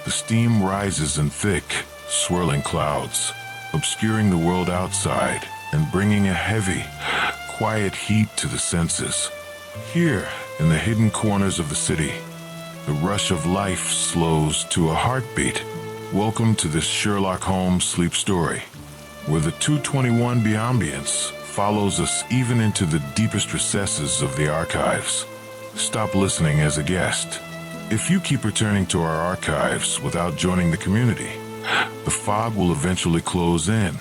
The steam rises in thick, swirling clouds, obscuring the world outside and bringing a heavy, quiet heat to the senses. Here, in the hidden corners of the city, the rush of life slows to a heartbeat. Welcome to this Sherlock Holmes sleep story, where the 221B Ambience follows us even into the deepest recesses of the archives. Stop listening as a guest. If you keep returning to our archives without joining the community, the fog will eventually close in,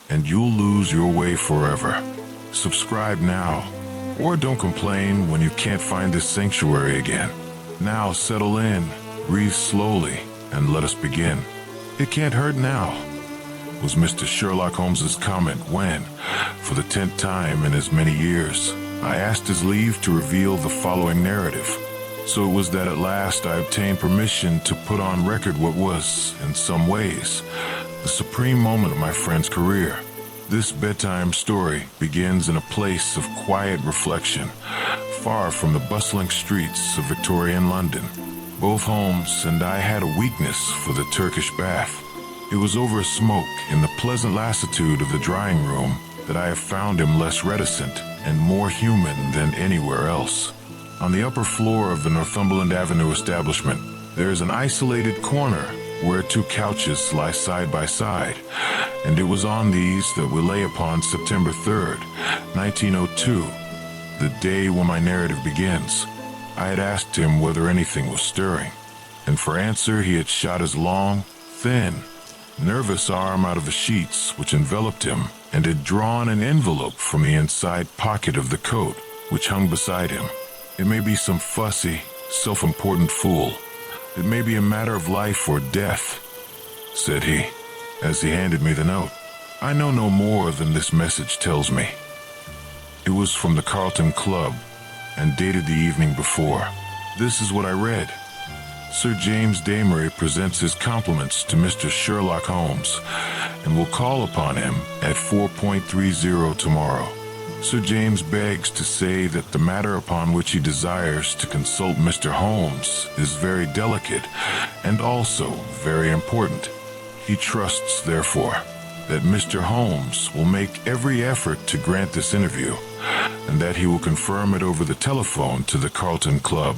and you'll lose your way forever. Subscribe now, or don't complain when you can't find this sanctuary again. Now settle in, breathe slowly, and let us begin. "It can't hurt now," was Mr. Sherlock Holmes's comment when, for the 10th time in as many years, I asked his leave to reveal the following narrative. So it was that at last I obtained permission to put on record what was, in some ways, the supreme moment of my friend's career. This bedtime story begins in a place of quiet reflection, far from the bustling streets of Victorian London. Both Holmes and I had a weakness for the Turkish bath. It was over a smoke in the pleasant lassitude of the drying room that I have found him less reticent and more human than anywhere else. On the upper floor of the Northumberland Avenue establishment, there is an isolated corner where two couches lie side by side, and it was on these that we lay upon September 3rd, 1902, the day when my narrative begins. I had asked him whether anything was stirring, and for answer he had shot his long, thin, nervous arm out of the sheets which enveloped him and had drawn an envelope from the inside pocket of the coat which hung beside him. "It may be some fussy, self-important fool. It may be a matter of life or death," said he, as he handed me the note. "I know no more than this message tells me." It was from the Carlton Club and dated the evening before. This is what I read. "Sir James Damery presents his compliments to Mr. Sherlock Holmes and will call upon him at 4:30 tomorrow. Sir James begs to say that the matter upon which he desires to consult Mr. Holmes is very delicate and also very important. He trusts, therefore, that Mr. Holmes will make every effort to grant this interview and that he will confirm it over the telephone to the Carlton Club."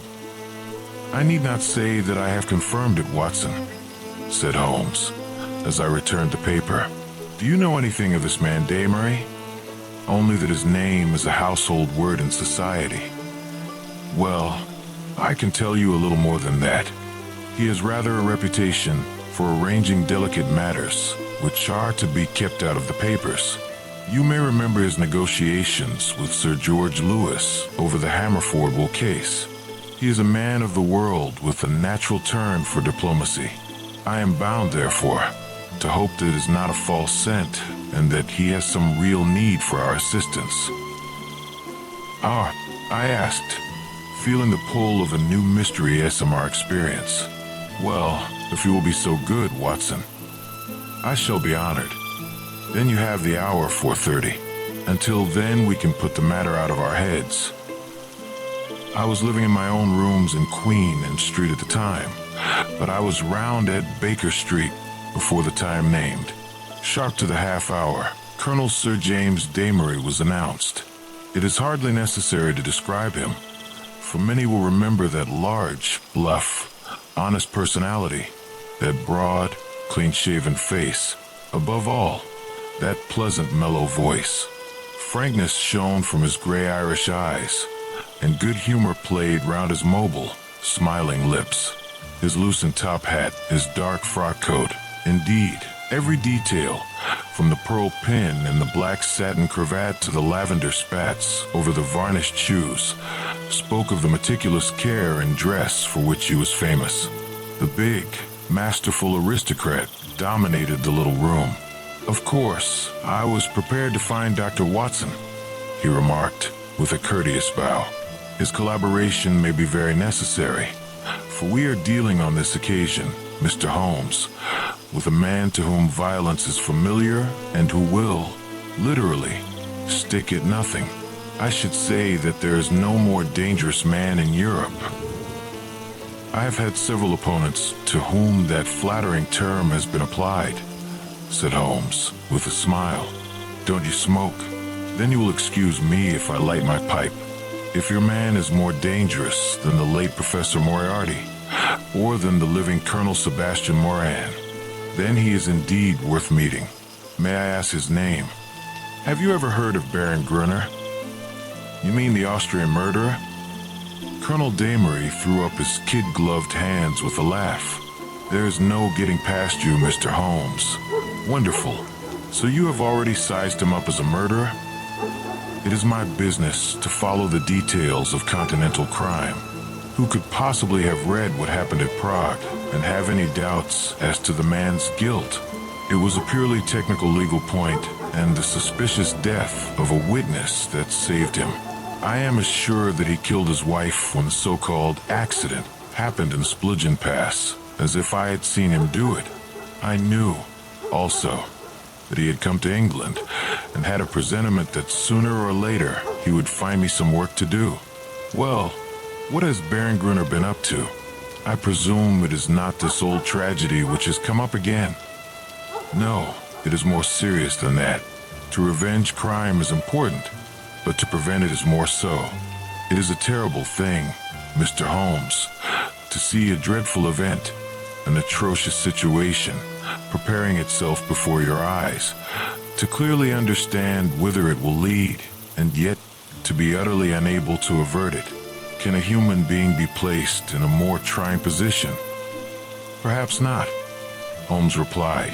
"I need not say that I have confirmed it, Watson," said Holmes, as I returned the paper. "Do you know anything of this man Damery?" "Only that his name is a household word in society." "Well, I can tell you a little more than that. He has rather a reputation for arranging delicate matters, which are to be kept out of the papers. You may remember his negotiations with Sir George Lewis over the Hammerford case. He is a man of the world with a natural turn for diplomacy. I am bound, therefore, to hope that it is not a false scent and that he has some real need for our assistance." "Ah," I asked, feeling the pull of a new mystery ASMR experience. "Well, if you will be so good, Watson." "I shall be honored. Then you have the hour 4:30. Until then we can put the matter out of our heads." I was living in my own rooms in Queen and Street at the time, but I was round at Baker Street before the time named. Sharp to the half hour, Colonel Sir James Damery was announced. It is hardly necessary to describe him, for many will remember that large, bluff, honest personality, that broad, clean-shaven face. Above all, that pleasant, mellow voice. Frankness shone from his gray Irish eyes, and good humor played round his mobile, smiling lips. His loosened top hat, his dark frock coat, indeed, every detail, from the pearl pin and the black satin cravat to the lavender spats over the varnished shoes, spoke of the meticulous care and dress for which he was famous. The big, masterful aristocrat dominated the little room. "Of course, I was prepared to find Dr. Watson," he remarked with a courteous bow. "His collaboration may be very necessary, for we are dealing on this occasion, Mr. Holmes, with a man to whom violence is familiar and who will, literally, stick at nothing. I should say that there is no more dangerous man in Europe." I have had several opponents to whom that flattering term has been applied, said Holmes, with a smile. Don't you smoke? Then you will excuse me if I light my pipe. If your man is more dangerous than the late Professor Moriarty, or than the living Colonel Sebastian Moran, then he is indeed worth meeting. May I ask his name? Have you ever heard of Baron Gruner? You mean the Austrian murderer? Colonel Damery threw up his kid-gloved hands with a laugh. There is no getting past you, Mr. Holmes. Wonderful. So you have already sized him up as a murderer? It is my business to follow the details of continental crime. Who could possibly have read what happened at Prague and have any doubts as to the man's guilt? It was a purely technical legal point and the suspicious death of a witness that saved him. I am as sure that he killed his wife when the so-called accident happened in Spludgen Pass as if I had seen him do it. I knew, also, that he had come to England and had a presentiment that sooner or later he would find me some work to do. Well, what has Baron Gruner been up to? I presume it is not this old tragedy which has come up again. No, it is more serious than that. To revenge crime is important, but to prevent it is more so. It is a terrible thing, Mr. Holmes, to see a dreadful event, an atrocious situation, preparing itself before your eyes, to clearly understand whither it will lead, and yet to be utterly unable to avert it. Can a human being be placed in a more trying position? Perhaps not, Holmes replied,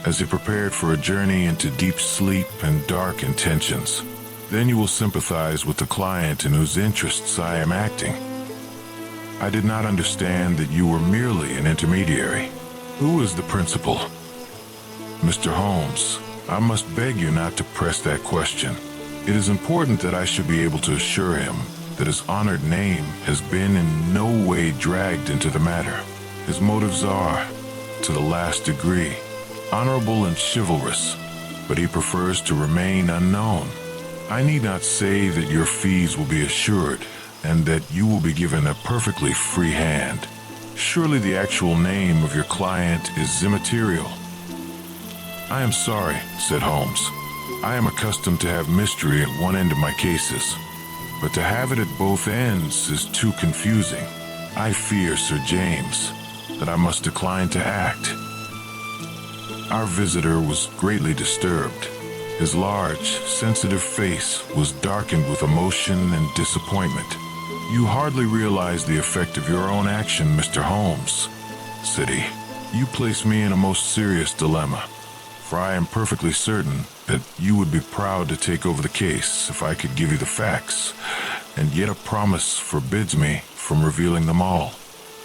as he prepared for a journey into deep sleep and dark intentions. Then you will sympathize with the client in whose interests I am acting. I did not understand that you were merely an intermediary. Who is the principal? Mr. Holmes, I must beg you not to press that question. It is important that I should be able to assure him that his honored name has been in no way dragged into the matter. His motives are, to the last degree, honorable and chivalrous, but he prefers to remain unknown. I need not say that your fees will be assured and that you will be given a perfectly free hand. Surely the actual name of your client is immaterial. I am sorry, said Holmes. I am accustomed to have mystery at one end of my cases, but to have it at both ends is too confusing. I fear, Sir James, that I must decline to act. Our visitor was greatly disturbed. His large, sensitive face was darkened with emotion and disappointment. You hardly realize the effect of your own action, Mr. Holmes, said he. You place me in a most serious dilemma, for I am perfectly certain that you would be proud to take over the case if I could give you the facts, and yet a promise forbids me from revealing them all.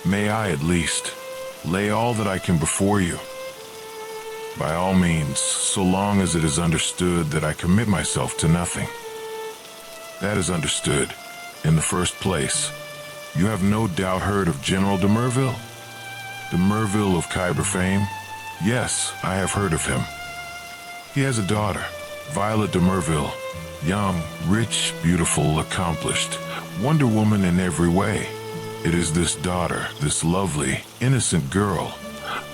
May I, at least, lay all that I can before you? By all means, so long as it is understood that I commit myself to nothing. That is understood. In the first place, you have no doubt heard of General de Merville? De Merville of Khyber fame? Yes, I have heard of him. He has a daughter, Violet de Merville, young, rich, beautiful, accomplished, Wonder Woman in every way. It is this daughter, this lovely, innocent girl,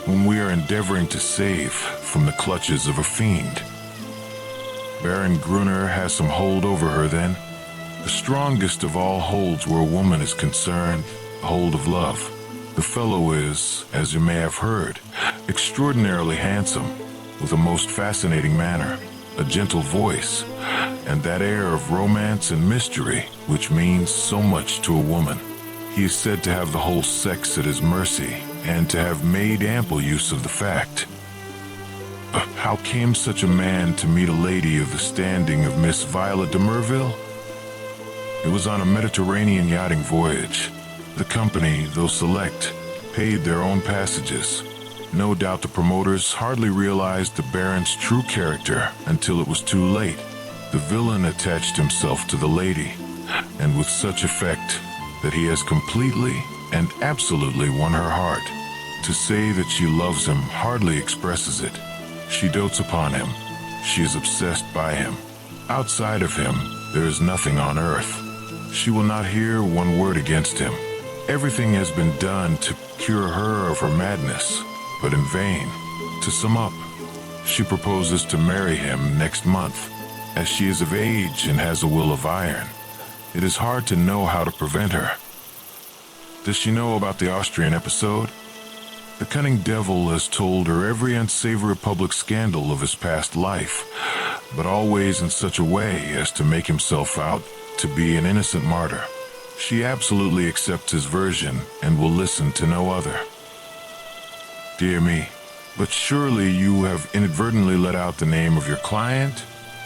whom we are endeavoring to save from the clutches of a fiend. Baron Gruner has some hold over her, then. The strongest of all holds where a woman is concerned, a hold of love. The fellow is, as you may have heard, extraordinarily handsome, with a most fascinating manner, a gentle voice, and that air of romance and mystery which means so much to a woman. He is said to have the whole sex at his mercy, and to have made ample use of the fact. How came such a man to meet a lady of the standing of Miss Violet de Merville? It was on a Mediterranean yachting voyage. The company, though select, paid their own passages. No doubt the promoters hardly realized the Baron's true character until it was too late. The villain attached himself to the lady, and with such effect that he has completely and absolutely won her heart. To say that she loves him hardly expresses it. She dotes upon him. She is obsessed by him. Outside of him, there is nothing on earth. She will not hear one word against him. Everything has been done to cure her of her madness, but in vain. To sum up, she proposes to marry him next month, as she is of age and has a will of iron. It is hard to know how to prevent her. Does she know about the Austrian episode? The cunning devil has told her every unsavory public scandal of his past life, but always in such a way as to make himself out to be an innocent martyr. She absolutely accepts his version and will listen to no other. Dear me, but surely you have inadvertently let out the name of your client?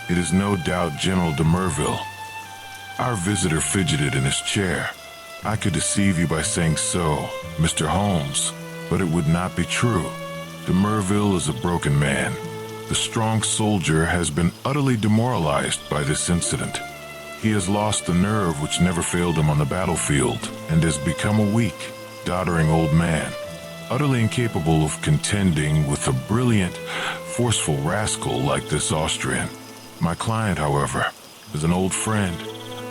It is no doubt General de Merville. Our visitor fidgeted in his chair. I could deceive you by saying so, Mr. Holmes, but it would not be true. De Merville is a broken man. The strong soldier has been utterly demoralized by this incident. He has lost the nerve which never failed him on the battlefield and has become a weak, doddering old man, utterly incapable of contending with a brilliant, forceful rascal like this Austrian. My client, however, is an old friend,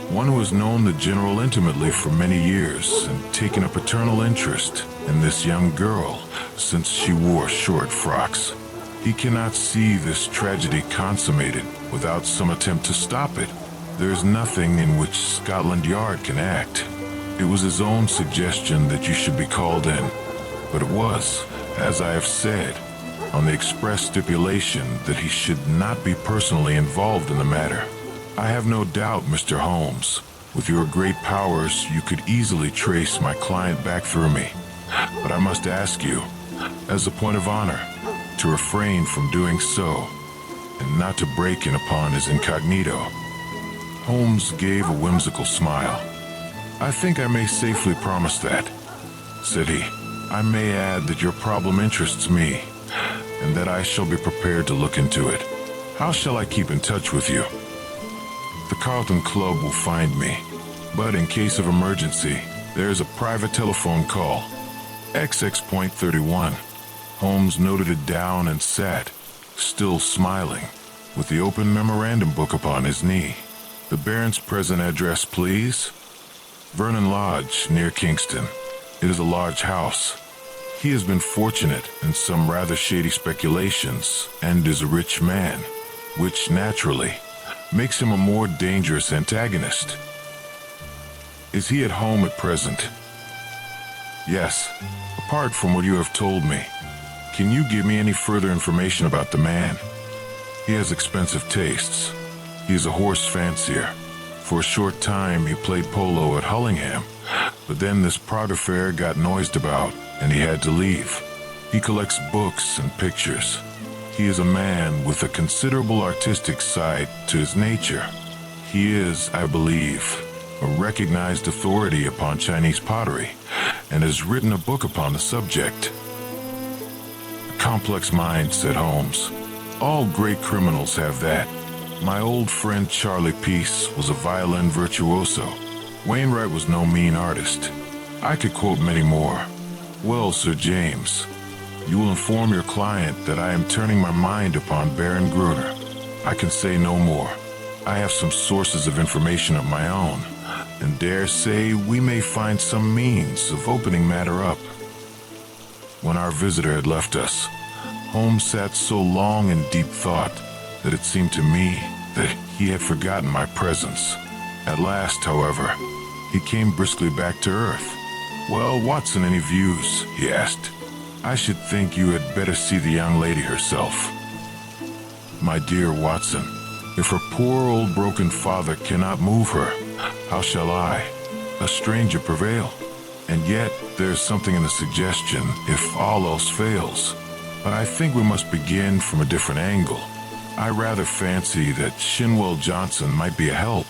one who has known the general intimately for many years and taken a paternal interest in this young girl since she wore short frocks. He cannot see this tragedy consummated without some attempt to stop it. There is nothing in which Scotland Yard can act. It was his own suggestion that you should be called in, but it was, as I have said, on the express stipulation that he should not be personally involved in the matter. I have no doubt, Mr. Holmes, with your great powers, you could easily trace my client back through me. But I must ask you, as a point of honor, to refrain from doing so, and not to break in upon his incognito. Holmes gave a whimsical smile. I think I may safely promise that, said he. I may add that your problem interests me, and that I shall be prepared to look into it. How shall I keep in touch with you? The Carlton Club will find me, but in case of emergency, there is a private telephone call. XX.31. Holmes noted it down and sat, still smiling, with the open memorandum book upon his knee. The Baron's present address, please. Vernon Lodge, near Kingston. It is a large house. He has been fortunate in some rather shady speculations and is a rich man, which naturally makes him a more dangerous antagonist. Is he at home at present? Yes. Apart from what you have told me, can you give me any further information about the man? He has expensive tastes. He is a horse fancier. For a short time, he played polo at Hullingham, but then this Prague affair got noised about, and he had to leave. He collects books and pictures. He is a man with a considerable artistic side to his nature. He is, I believe, a recognized authority upon Chinese pottery, and has written a book upon the subject. A complex mind, said Holmes. All great criminals have that. My old friend Charlie Peace was a violin virtuoso. Wainwright was no mean artist. I could quote many more. Well, Sir James, you will inform your client that I am turning my mind upon Baron Gruner. I can say no more. I have some sources of information of my own, and dare say we may find some means of opening matter up. When our visitor had left us, Holmes sat so long in deep thought that it seemed to me that he had forgotten my presence. At last, however, he came briskly back to earth. Well, Watson, any views? He asked. I should think you had better see the young lady herself. My dear Watson, if her poor old broken father cannot move her, how shall I, a stranger, prevail? And yet, there is something in the suggestion, if all else fails. But I think we must begin from a different angle. I rather fancy that Shinwell Johnson might be a help.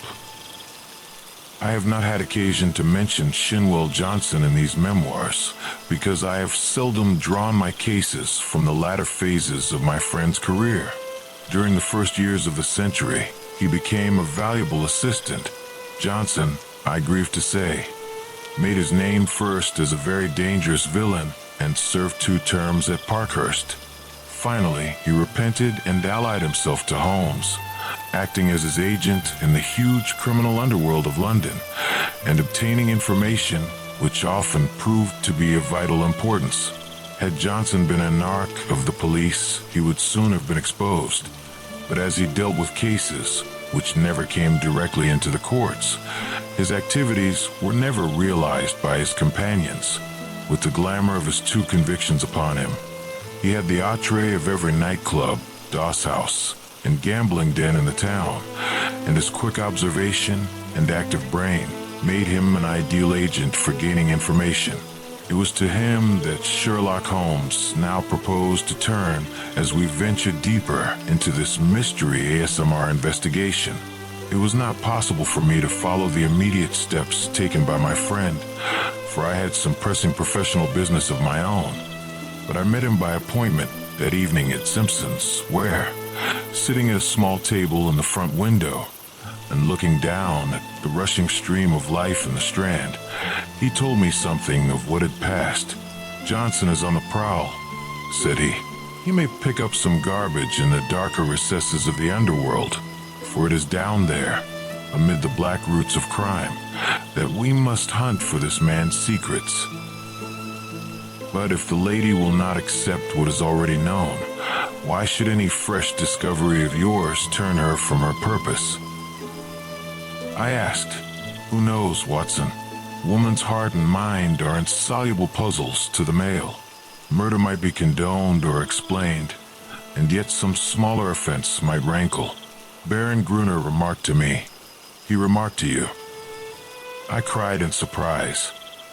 I have not had occasion to mention Shinwell Johnson in these memoirs because I have seldom drawn my cases from the latter phases of my friend's career. During the first years of the century, he became a valuable assistant. Johnson, I grieve to say, made his name first as a very dangerous villain and served 2 terms at Parkhurst. Finally, he repented and allied himself to Holmes, acting as his agent in the huge criminal underworld of London and obtaining information which often proved to be of vital importance. Had Johnson been a narc of the police, he would soon have been exposed. But as he dealt with cases, which never came directly into the courts, his activities were never realized by his companions. With the glamour of his 2 convictions upon him, he had the entree of every nightclub, doss house, and gambling den in the town, and his quick observation and active brain made him an ideal agent for gaining information. It was to him that Sherlock Holmes now proposed to turn as we ventured deeper into this mystery ASMR investigation. It was not possible for me to follow the immediate steps taken by my friend, for I had some pressing professional business of my own. But I met him by appointment that evening at Simpson's, where, sitting at a small table in the front window and looking down at the rushing stream of life in the Strand, he told me something of what had passed. "Johnson is on the prowl," said he. "He may pick up some garbage in the darker recesses of the underworld, for it is down there, amid the black roots of crime, that we must hunt for this man's secrets. But if the lady will not accept what is already known, why should any fresh discovery of yours turn her from her purpose?" I asked, "Who knows, Watson? Woman's heart and mind are insoluble puzzles to the male. Murder might be condoned or explained, and yet some smaller offense might rankle. Baron Gruner remarked to me." "He remarked to you?" I cried in surprise.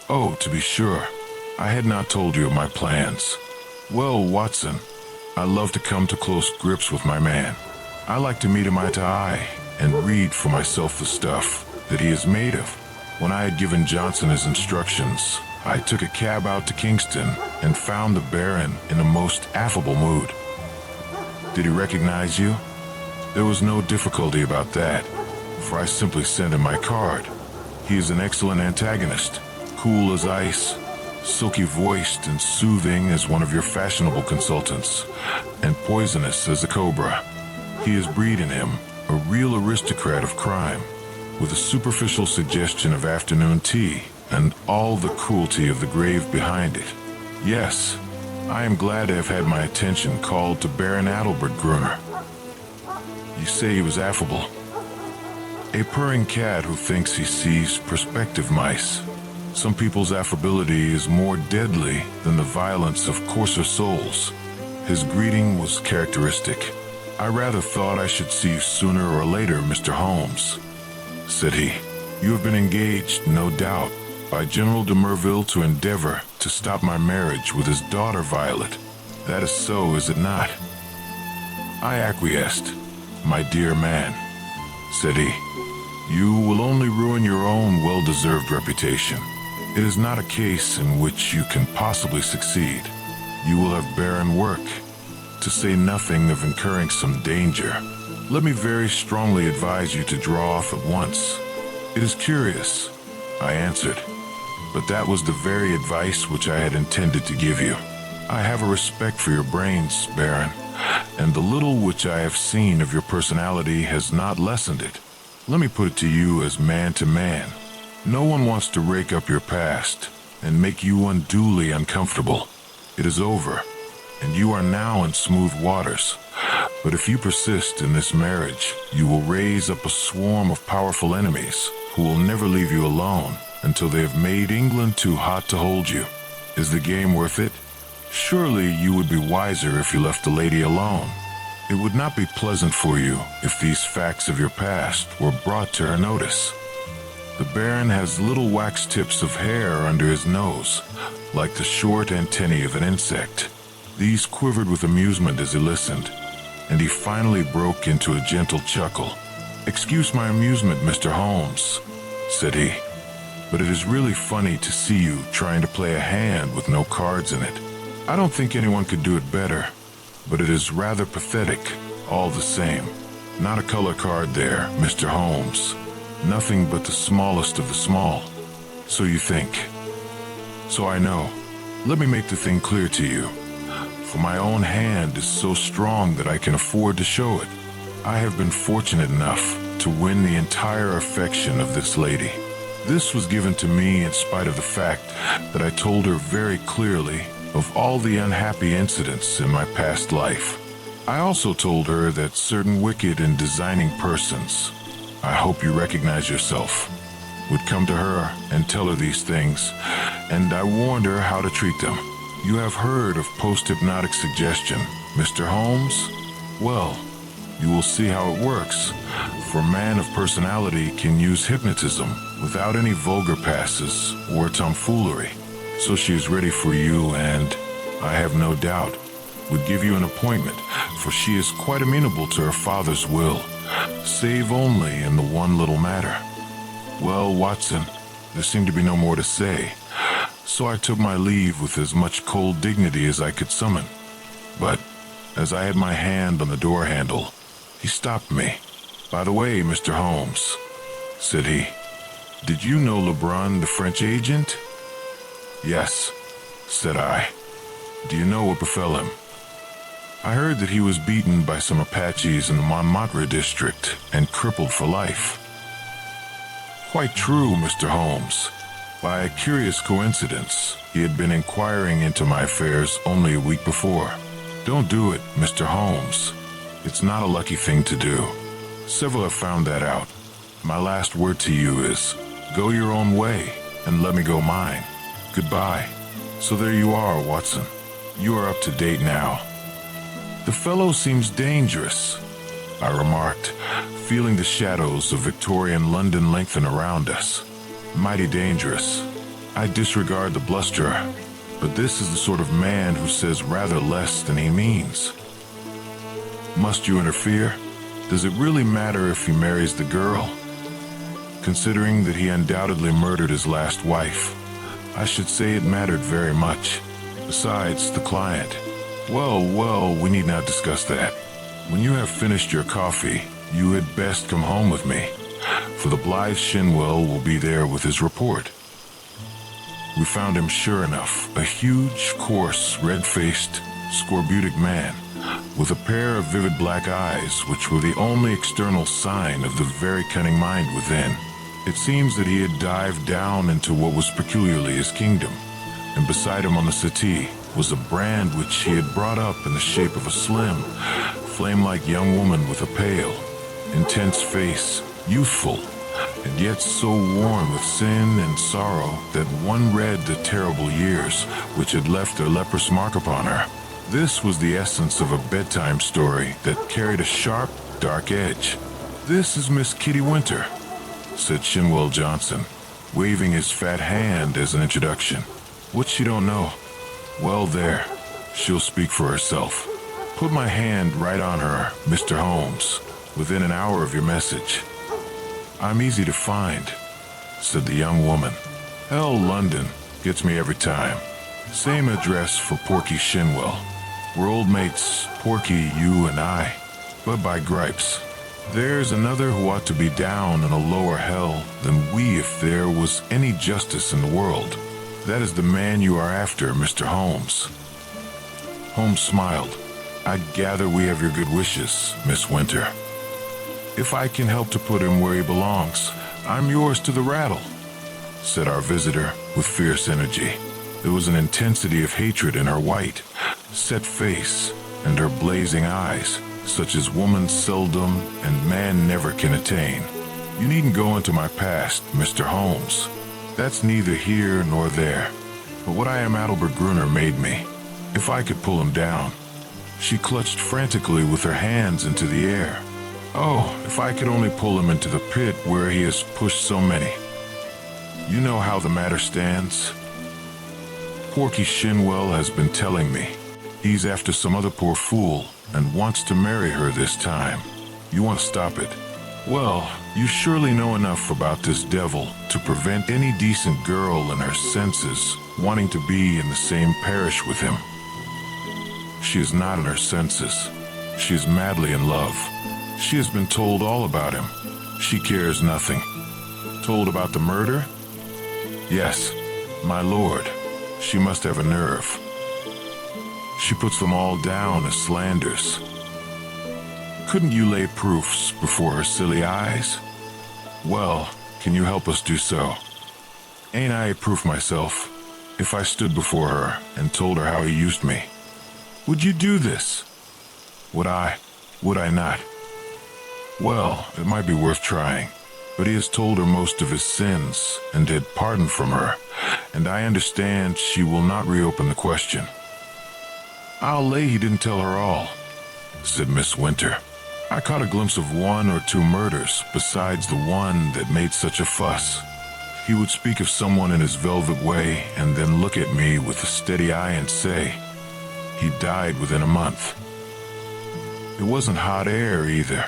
"Oh, to be sure. I had not told you of my plans." "Well, Watson, I love to come to close grips with my man. I like to meet him eye to eye and read for myself the stuff that he is made of." When I had given Johnson his instructions, I took a cab out to Kingston and found the Baron in a most affable mood. "Did he recognize you?" "There was no difficulty about that, for I simply sent him my card. He is an excellent antagonist, cool as ice, silky-voiced and soothing as one of your fashionable consultants, and poisonous as a cobra. He has breed in him a real aristocrat of crime, with a superficial suggestion of afternoon tea and all the cruelty of the grave behind it. Yes, I am glad to have had my attention called to Baron Adalbert Gruner." "You say he was affable?" "A purring cat who thinks he sees prospective mice. Some people's affability is more deadly than the violence of coarser souls. His greeting was characteristic. "I rather thought I should see you sooner or later, Mr. Holmes," said he. "You have been engaged, no doubt, by General de Merville to endeavor to stop my marriage with his daughter Violet. That is so, is it not?" I acquiesced. "My dear man," said he, "you will only ruin your own well-deserved reputation. It is not a case in which you can possibly succeed. You will have barren work, to say nothing of incurring some danger. Let me very strongly advise you to draw off at once." "It is curious," I answered, "but that was the very advice which I had intended to give you. I have a respect for your brains, Baron, and the little which I have seen of your personality has not lessened it. Let me put it to you as man to man. No one wants to rake up your past and make you unduly uncomfortable. It is over, and you are now in smooth waters. But if you persist in this marriage, you will raise up a swarm of powerful enemies who will never leave you alone until they have made England too hot to hold you. Is the game worth it? Surely you would be wiser if you left the lady alone. It would not be pleasant for you if these facts of your past were brought to her notice." The Baron has little wax tips of hair under his nose, like the short antennae of an insect. These quivered with amusement as he listened, and he finally broke into a gentle chuckle. "Excuse my amusement, Mr. Holmes," said he, "but it is really funny to see you trying to play a hand with no cards in it. I don't think anyone could do it better, but it is rather pathetic, all the same. Not a color card there, Mr. Holmes. Nothing but the smallest of the small. So you think. So I know. Let me make the thing clear to you. For my own hand is so strong that I can afford to show it. I have been fortunate enough to win the entire affection of this lady. This was given to me in spite of the fact that I told her very clearly of all the unhappy incidents in my past life. I also told her that certain wicked and designing persons, I hope you recognize yourself, would come to her and tell her these things, and I warned her how to treat them. You have heard of post-hypnotic suggestion, Mr. Holmes? Well, you will see how it works, for a man of personality can use hypnotism without any vulgar passes or tomfoolery. So she is ready for you and, I have no doubt, would give you an appointment, for she is quite amenable to her father's will, save only in the one little matter. Well, Watson, there seemed to be no more to say, so I took my leave with as much cold dignity as I could summon. But, as I had my hand on the door handle, he stopped me. "By the way, Mr. Holmes," said he, "did you know Lebrun, the French agent?" "Yes," said I. "Do you know what befell him?" "I heard that he was beaten by some Apaches in the Montmartre district and crippled for life." "Quite true, Mr. Holmes. By a curious coincidence, he had been inquiring into my affairs only a week before. Don't do it, Mr. Holmes. It's not a lucky thing to do. Several have found that out. My last word to you is, go your own way and let me go mine. Goodbye." So there you are, Watson. You are up to date now. "The fellow seems dangerous," I remarked, feeling the shadows of Victorian London lengthen around us. "Mighty dangerous. I disregard the blusterer, but this is the sort of man who says rather less than he means." "Must you interfere? Does it really matter if he marries the girl?" Considering that he undoubtedly murdered his last wife, I should say it mattered very much. Besides, the client. Well, we need not discuss that. When you have finished your coffee, you had best come home with me, for the blithe Shinwell will be there with his report. We found him sure enough, a huge, coarse, red-faced, scorbutic man, with a pair of vivid black eyes which were the only external sign of the very cunning mind within. It seems that he had dived down into what was peculiarly his kingdom, and beside him on the settee was a brand which he had brought up in the shape of a slim, flame-like young woman with a pale, intense face, youthful, and yet so worn with sin and sorrow that one read the terrible years which had left their leprous mark upon her. This was the essence of a bedtime story that carried a sharp, dark edge. "This is Miss Kitty Winter," said Shinwell Johnson, waving his fat hand as an introduction. "What she don't know? Well, there, she'll speak for herself. Put my hand right on her, Mr. Holmes, within an hour of your message." "I'm easy to find," said the young woman. "Hell, London gets me every time. Same address for Porky Shinwell. We're old mates, Porky, you and I. But by gripes, there's another who ought to be down in a lower hell than we if there was any justice in the world. That is the man you are after, Mr. Holmes." Holmes smiled. "I gather we have your good wishes, Miss Winter. If I can help to put him where he belongs, I'm yours to the rattle," said our visitor with fierce energy. There was an intensity of hatred in her white, set face and her blazing eyes, such as woman seldom and man never can attain. "You needn't go into my past, Mr. Holmes. That's neither here nor there. But what I am Adelbert Gruner made me. If I could pull him down." She clutched frantically with her hands into the air. "Oh, if I could only pull him into the pit where he has pushed so many. You know how the matter stands. Porky Shinwell has been telling me. He's after some other poor fool and wants to marry her this time. You want to stop it? Well, you surely know enough about this devil to prevent any decent girl in her senses wanting to be in the same parish with him. She is not in her senses. She is madly in love. She has been told all about him. She cares nothing. Told about the murder? Yes, my lord. She must have a nerve. She puts them all down as slanders. Couldn't you lay proofs before her silly eyes? Well, can you help us do so? Ain't I a proof myself? If I stood before her and told her how he used me, would you do this? Would I? Would I not? Well, it might be worth trying, but he has told her most of his sins and had pardon from her, and I understand she will not reopen the question. I'll lay he didn't tell her all, said Miss Winter. I caught a glimpse of 1 or 2 murders besides the one that made such a fuss. He would speak of someone in his velvet way and then look at me with a steady eye and say, he died within a month. It wasn't hot air either,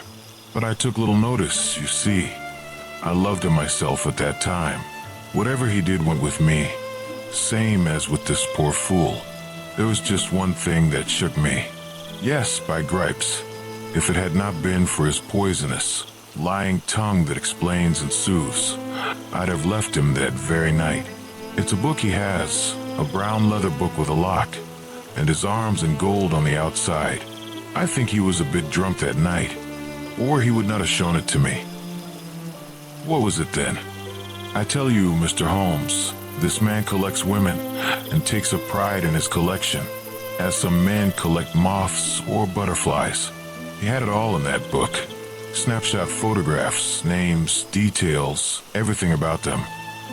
but I took little notice, you see. I loved him myself at that time. Whatever he did went with me, same as with this poor fool. There was just one thing that shook me. Yes, by gripes. If it had not been for his poisonous, lying tongue that explains and soothes, I'd have left him that very night. It's a book he has, a brown leather book with a lock, and his arms in gold on the outside. I think he was a bit drunk that night, or he would not have shown it to me. What was it then? I tell you, Mr. Holmes, this man collects women and takes a pride in his collection, as some men collect moths or butterflies. He had it all in that book. Snapshot photographs, names, details, everything about them.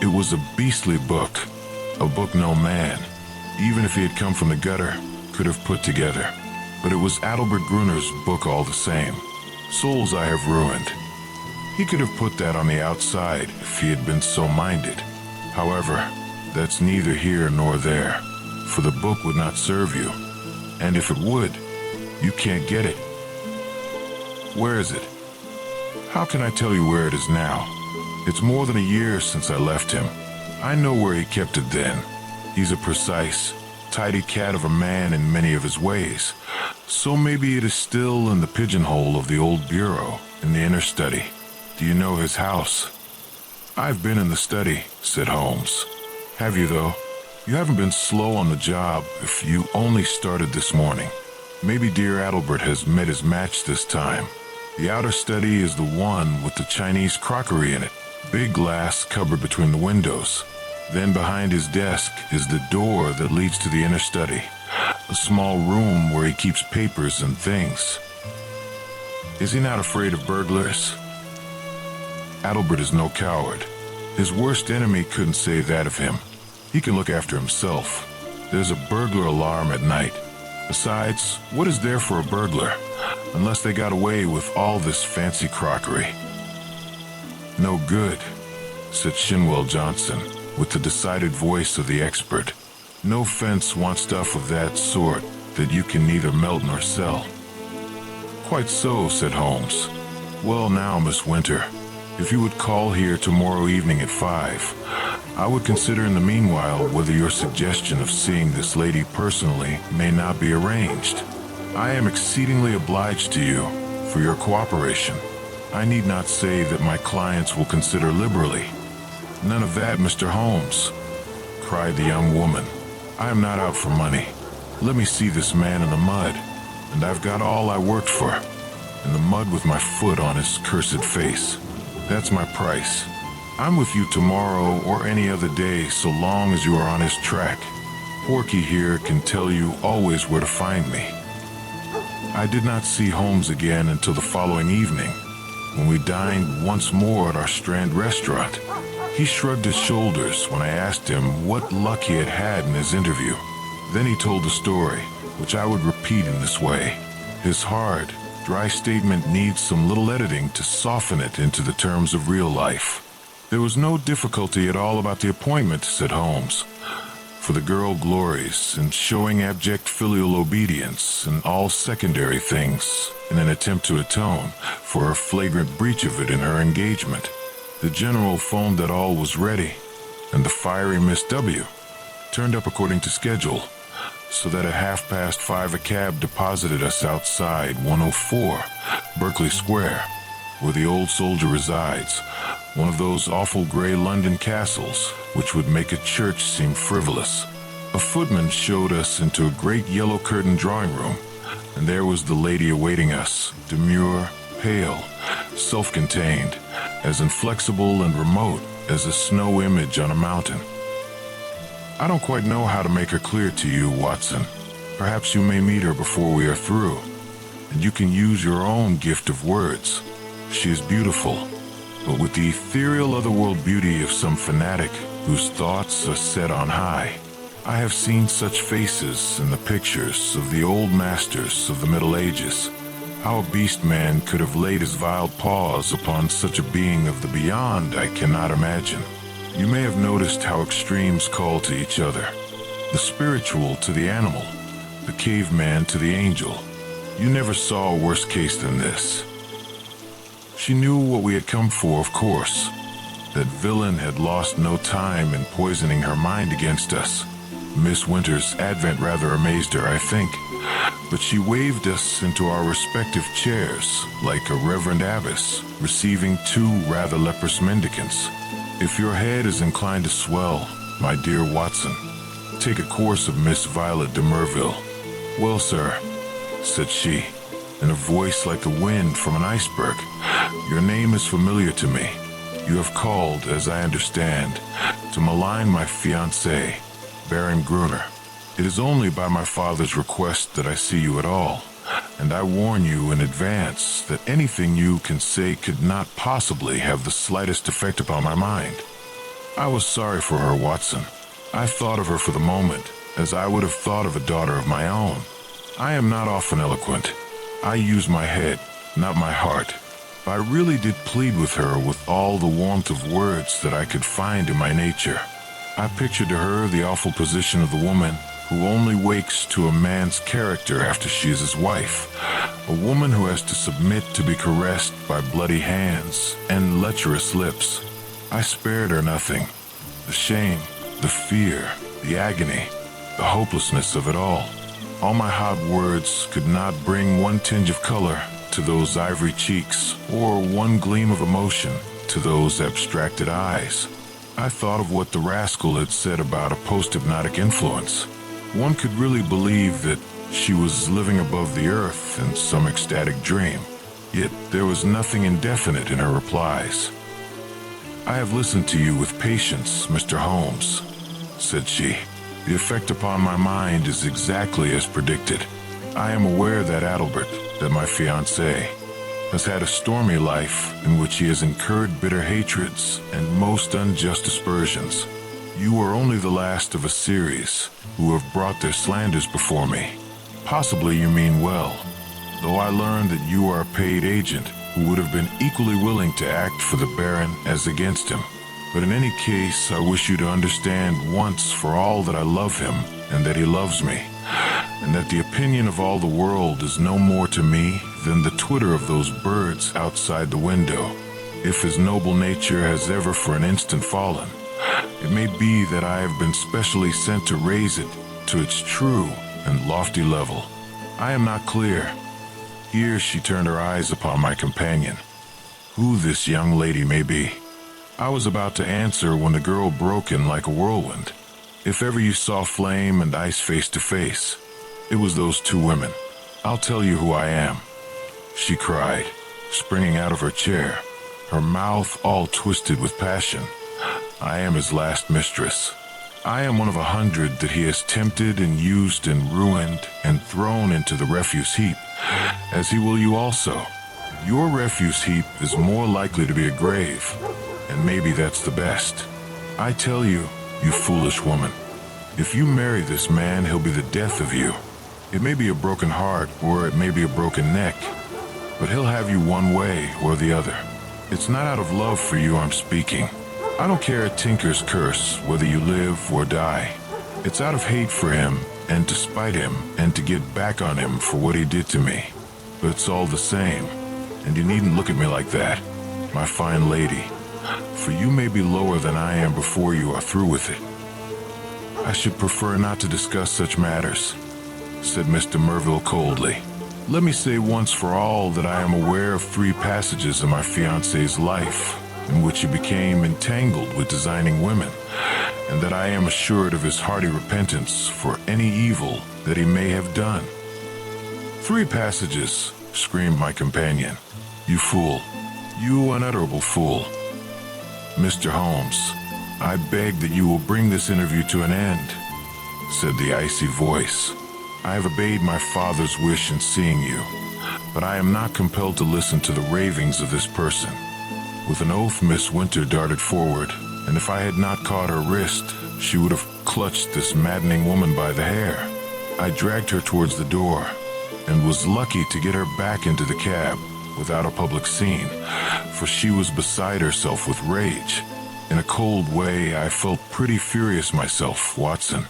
It was a beastly book, a book no man, even if he had come from the gutter, could have put together. But it was Adalbert Gruner's book all the same. Souls I have ruined. He could have put that on the outside if he had been so minded. However, that's neither here nor there, for the book would not serve you. And if it would, you can't get it. Where is it? How can I tell you where it is now? It's more than a year since I left him. I know where he kept it then. He's a precise, tidy cat of a man in many of his ways. So maybe it is still in the pigeonhole of the old bureau in the inner study. Do you know his house? I've been in the study, said Holmes. Have you though? You haven't been slow on the job if you only started this morning. Maybe dear Adalbert has met his match this time. The outer study is the one with the Chinese crockery in it. Big glass cupboard between the windows. Then behind his desk is the door that leads to the inner study. A small room where he keeps papers and things. Is he not afraid of burglars? Adalbert is no coward. His worst enemy couldn't say that of him. He can look after himself. There's a burglar alarm at night. Besides, what is there for a burglar? Unless they got away with all this fancy crockery. No good, said Shinwell Johnson, with the decided voice of the expert. No fence wants stuff of that sort that you can neither melt nor sell. Quite so, said Holmes. Well now, Miss Winter, if you would call here tomorrow evening at 5, I would consider in the meanwhile whether your suggestion of seeing this lady personally may not be arranged. I am exceedingly obliged to you for your cooperation. I need not say that my clients will consider liberally. None of that, Mr. Holmes, cried the young woman. I am not out for money. Let me see this man in the mud, and I've got all I worked for. In the mud with my foot on his cursed face. That's my price. I'm with you tomorrow or any other day so long as you are on his track. Porky here can tell you always where to find me. I did not see Holmes again until the following evening, when we dined once more at our Strand restaurant. He shrugged his shoulders when I asked him what luck he had had in his interview. Then he told the story, which I would repeat in this way. His hard, dry statement needs some little editing to soften it into the terms of real life. There was no difficulty at all about the appointment, said Holmes, for the girl glories in showing abject filial obedience and all secondary things in an attempt to atone for her flagrant breach of it in her engagement. The general phoned that all was ready, and the fiery Miss W. turned up according to schedule, so that at 5:30 a cab deposited us outside 104 Berkeley Square, where the old soldier resides, one of those awful gray London castles which would make a church seem frivolous. A footman showed us into a great yellow-curtained drawing room, and there was the lady awaiting us, demure, pale, self-contained, as inflexible and remote as a snow image on a mountain. I don't quite know how to make her clear to you, Watson. Perhaps you may meet her before we are through, and you can use your own gift of words. She is beautiful, but with the ethereal otherworld beauty of some fanatic whose thoughts are set on high. I have seen such faces in the pictures of the old masters of the Middle Ages. How a beast man could have laid his vile paws upon such a being of the beyond, I cannot imagine. You may have noticed how extremes call to each other. The spiritual to the animal, the caveman to the angel. You never saw a worse case than this. She knew what we had come for, of course. That villain had lost no time in poisoning her mind against us. Miss Winter's advent rather amazed her, I think, but she waved us into our respective chairs like a reverend abbess receiving two rather leprous mendicants. If your head is inclined to swell, my dear Watson, take a course of Miss Violet de Merville. Well, sir, said she, in a voice like the wind from an iceberg, your name is familiar to me. You have called, as I understand, to malign my fiancé, Baron Gruner. It is only by my father's request that I see you at all, and I warn you in advance that anything you can say could not possibly have the slightest effect upon my mind. I was sorry for her, Watson. I thought of her for the moment, as I would have thought of a daughter of my own. I am not often eloquent. I use my head, not my heart. But I really did plead with her with all the warmth of words that I could find in my nature. I pictured to her the awful position of the woman who only wakes to a man's character after she is his wife, a woman who has to submit to be caressed by bloody hands and lecherous lips. I spared her nothing. The shame, the fear, the agony, the hopelessness of it all. All my hot words could not bring one tinge of color to those ivory cheeks or one gleam of emotion to those abstracted eyes. I thought of what the rascal had said about a post-hypnotic influence. One could really believe that she was living above the earth in some ecstatic dream. Yet there was nothing indefinite in her replies. I have listened to you with patience, Mr. Holmes, said she. The effect upon my mind is exactly as predicted. I am aware that Adelbert, that my fiancé, has had a stormy life in which he has incurred bitter hatreds and most unjust aspersions. You are only the last of a series who have brought their slanders before me. Possibly you mean well, though I learned that you are a paid agent who would have been equally willing to act for the Baron as against him. But in any case, I wish you to understand once for all that I love him and that he loves me, and that the opinion of all the world is no more to me than the twitter of those birds outside the window. If his noble nature has ever for an instant fallen, it may be that I have been specially sent to raise it to its true and lofty level. I am not clear. Here she turned her eyes upon my companion. Who this young lady may be. I was about to answer when the girl broke in like a whirlwind. If ever you saw flame and ice face to face, it was those two women. I'll tell you who I am, she cried, springing out of her chair, her mouth all twisted with passion. I am his last mistress. I am one of 100 that he has tempted and used and ruined and thrown into the refuse heap, as he will you also. Your refuse heap is more likely to be a grave, and maybe that's the best. I tell you, you foolish woman, if you marry this man, he'll be the death of you. It may be a broken heart, or it may be a broken neck, but he'll have you one way or the other. It's not out of love for you I'm speaking. I don't care a tinker's curse whether you live or die. It's out of hate for him and to spite him and to get back on him for what he did to me. But it's all the same, and you needn't look at me like that, my fine lady, for you may be lower than I am before you are through with it. I should prefer not to discuss such matters, said Mr. Merville coldly. Let me say once for all that I am aware of 3 passages in my fiancé's life in which he became entangled with designing women, and that I am assured of his hearty repentance for any evil that he may have done. 3 passages, screamed my companion. You fool, you unutterable fool. "Mr. Holmes, I beg that you will bring this interview to an end," said the icy voice. "I have obeyed my father's wish in seeing you, but I am not compelled to listen to the ravings of this person." With an oath, Miss Winter darted forward, and if I had not caught her wrist, she would have clutched this maddening woman by the hair. I dragged her towards the door, and was lucky to get her back into the cab without a public scene, for she was beside herself with rage. In a cold way, I felt pretty furious myself, Watson,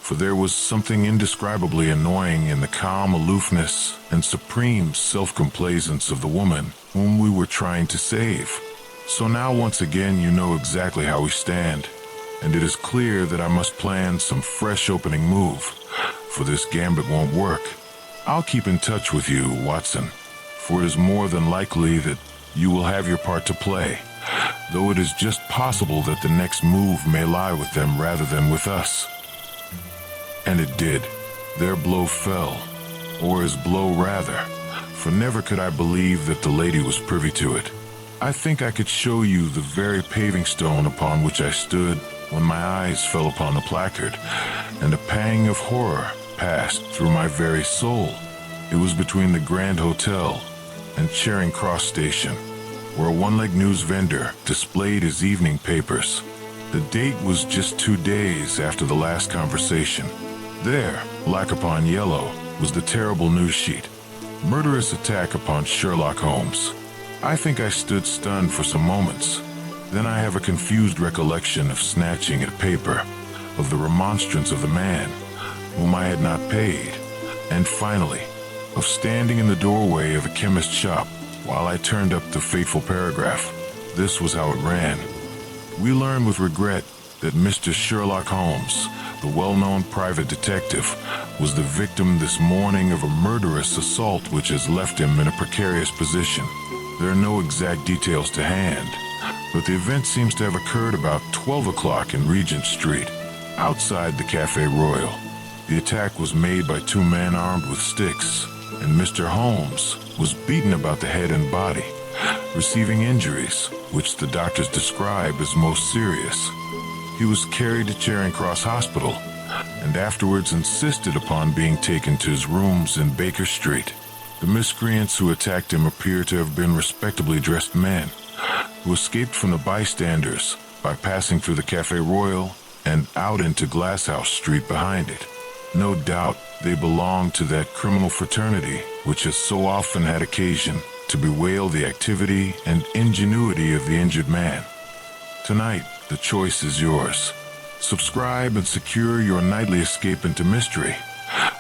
for there was something indescribably annoying in the calm aloofness and supreme self-complacence of the woman whom we were trying to save. So now once again you know exactly how we stand, and it is clear that I must plan some fresh opening move, for this gambit won't work. I'll keep in touch with you, Watson, for it is more than likely that you will have your part to play, though it is just possible that the next move may lie with them rather than with us. And it did. Their blow fell, or his blow rather, for never could I believe that the lady was privy to it. I think I could show you the very paving stone upon which I stood when my eyes fell upon the placard, and a pang of horror passed through my very soul. It was between the Grand Hotel and Charing Cross Station, where a one-leg news vendor displayed his evening papers. The date was just 2 days after the last conversation. There, black upon yellow, was the terrible news sheet. Murderous attack upon Sherlock Holmes. I think I stood stunned for some moments. Then I have a confused recollection of snatching at paper, of the remonstrance of the man whom I had not paid, and finally, of standing in the doorway of a chemist's shop while I turned up the fateful paragraph. This was how it ran. "We learn with regret that Mr. Sherlock Holmes, the well-known private detective, was the victim this morning of a murderous assault which has left him in a precarious position. There are no exact details to hand, but the event seems to have occurred about 12 o'clock in Regent Street, outside the Café Royal. The attack was made by 2 men armed with sticks, and Mr. Holmes was beaten about the head and body, receiving injuries which the doctors describe as most serious. He was carried to Charing Cross Hospital, and afterwards insisted upon being taken to his rooms in Baker Street. The miscreants who attacked him appear to have been respectably dressed men, who escaped from the bystanders by passing through the Café Royal and out into Glasshouse Street behind it. No doubt they belonged to that criminal fraternity which has so often had occasion to bewail the activity and ingenuity of the injured man. Tonight, the choice is yours. Subscribe and secure your nightly escape into mystery,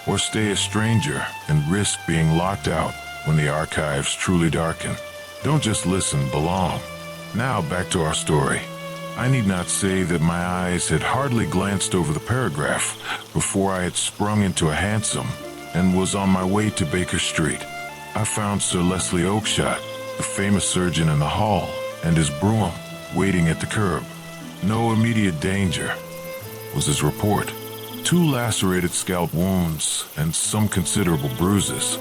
or stay a stranger and risk being locked out when the archives truly darken. Don't just listen, belong. Now back to our story. I need not say that my eyes had hardly glanced over the paragraph before I had sprung into a hansom and was on my way to Baker Street. I found Sir Leslie Oakshott, the famous surgeon, in the hall, and his brougham waiting at the curb. "No immediate danger," was his report. 2 lacerated scalp wounds and some considerable bruises.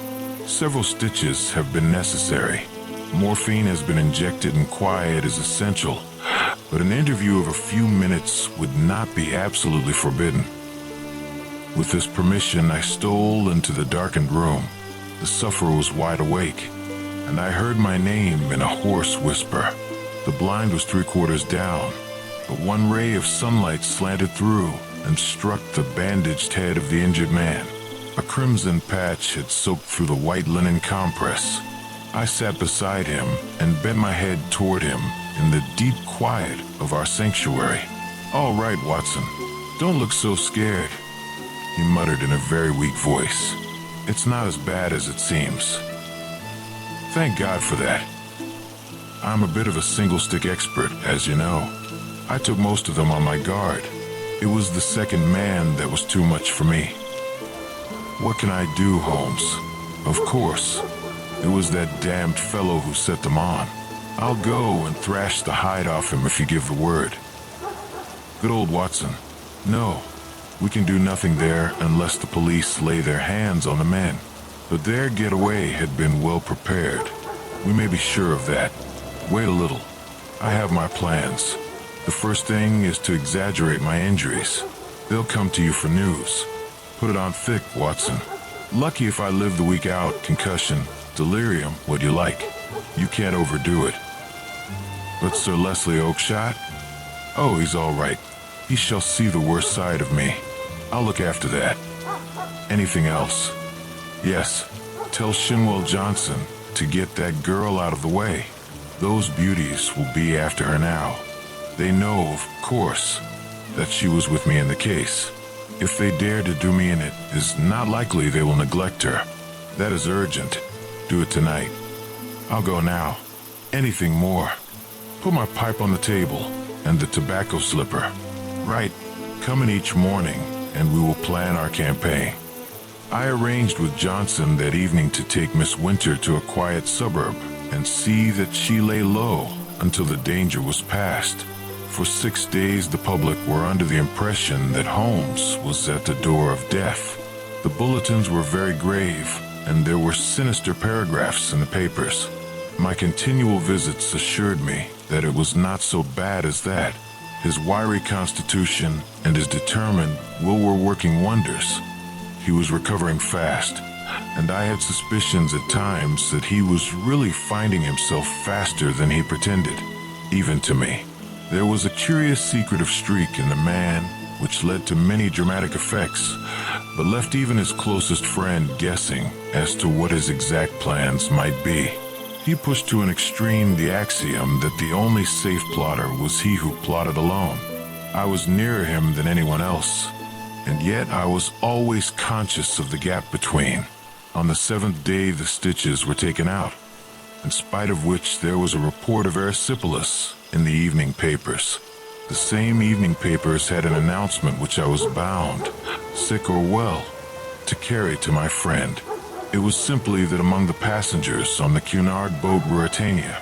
Several stitches have been necessary. Morphine has been injected and quiet is essential, but an interview of a few minutes would not be absolutely forbidden. With this permission, I stole into the darkened room. The sufferer was wide awake, and I heard my name in a hoarse whisper. The blind was 3/4 down, but one ray of sunlight slanted through and struck the bandaged head of the injured man. A crimson patch had soaked through the white linen compress. I sat beside him and bent my head toward him in the deep quiet of our sanctuary. "All right, Watson, don't look so scared," he muttered in a very weak voice. "It's not as bad as it seems." Thank God for that. I'm a bit of a single-stick expert, as you know. I took most of them on my guard. It was the second man that was too much for me. "What can I do, Holmes?" "Of course. It was that damned fellow who set them on. I'll go and thrash the hide off him if you give the word." "Good old Watson. No, we can do nothing there unless the police lay their hands on the men. But their getaway had been well prepared. We may be sure of that. Wait a little. I have my plans. The first thing is to exaggerate my injuries. They'll come to you for news. Put it on thick, Watson. Lucky if I live the week out, concussion, delirium, what you like. You can't overdo it. But Sir Leslie Oakshott? Oh, he's all right. He shall see the worst side of me. I'll look after that. Anything else? Yes, tell Shinwell Johnson to get that girl out of the way. Those beauties will be after her now. They know, of course, that she was with me in the case. If they dare to do me in it, it's not likely they will neglect her. That is urgent. Do it tonight. I'll go now. Anything more? Put my pipe on the table and the tobacco slipper. Right, come in each morning and we will plan our campaign. I arranged with Johnson that evening to take Miss Winter to a quiet suburb and see that she lay low until the danger was past. For 6 days the public were under the impression that Holmes was at the door of death. The bulletins were very grave, and there were sinister paragraphs in the papers. My continual visits assured me that it was not so bad as that. His wiry constitution and his determined will were working wonders. He was recovering fast, and I had suspicions at times that he was really finding himself faster than he pretended, even to me. There was a curious secretive streak in the man which led to many dramatic effects, but left even his closest friend guessing as to what his exact plans might be. He pushed to an extreme the axiom that the only safe plotter was he who plotted alone. I was nearer him than anyone else, and yet I was always conscious of the gap between. On the 7th day the stitches were taken out, in spite of which there was a report of erysipelas in the evening papers. The same evening papers had an announcement which I was bound, sick or well, to carry to my friend. It was simply that among the passengers on the Cunard boat Ruritania,